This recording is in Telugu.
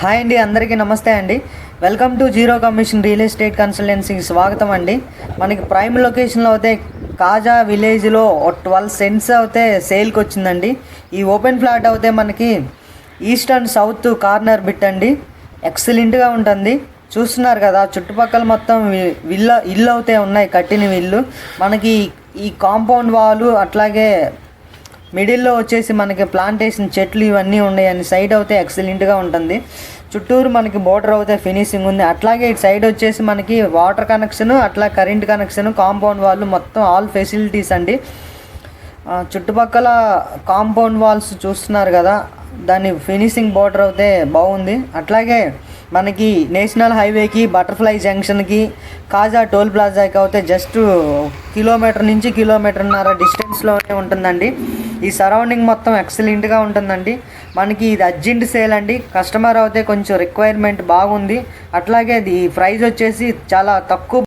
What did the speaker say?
హాయ్ అండి, అందరికీ నమస్తే అండి. Welcome to zero commission real estate కన్సల్టెన్సీకి స్వాగతం అండి. మనకి ప్రైమ్ లొకేషన్లో అయితే కాజా విలేజ్లో 12 సెంట్స్ అయితే సేల్కి వచ్చిందండి. ఈ ఓపెన్ ఫ్లాట్ అయితే మనకి east and south corner bit అండి. ఎక్సలెంట్గా ఉంటుంది. చూస్తున్నారు కదా, చుట్టుపక్కల మొత్తం ఇల్లు అయితే ఉన్నాయి, కట్టిన ఇల్లు. మనకి ఈ కాంపౌండ్ వాలు అట్లాగే మిడిల్లో వచ్చేసి మనకి ప్లాంటేషన్ చెట్లు ఇవన్నీ ఉన్నాయని సైడ్ అయితే ఎక్సలెంట్గా ఉంటుంది. చుట్టూరు మనకి బోర్డర్ అయితే ఫినిషింగ్ ఉంది. అట్లాగే ఇటు సైడ్ వచ్చేసి మనకి వాటర్ కనెక్షన్, అట్లా కరెంట్ కనెక్షన్, కాంపౌండ్ వాళ్ళు మొత్తం ఆల్ ఫెసిలిటీస్ అండి. చుట్టుపక్కల కాంపౌండ్ వాల్స్ చూస్తున్నారు కదా, దాని ఫినిషింగ్ బోర్డర్ అయితే బాగుంది. అట్లాగే మనకి నేషనల్ హైవేకి, బటర్ఫ్లై జంక్షన్కి, కాజా టోల్ ప్లాజాకి అయితే జస్ట్ కిలోమీటర్ నుంచి కిలోమీటర్న్నర డిస్టెన్స్లోనే ఉంటుందండి. ఈ సరౌండింగ్ మొత్తం ఎక్సలెంట్గా ఉంటుందండి. మనకి ఇది అర్జెంట్ సేల్ అండి. కస్టమర్ అయితే కొంచెం రిక్వైర్మెంట్ బాగుంది. అట్లాగే ఇది ప్రైస్ వచ్చేసి చాలా తక్కువ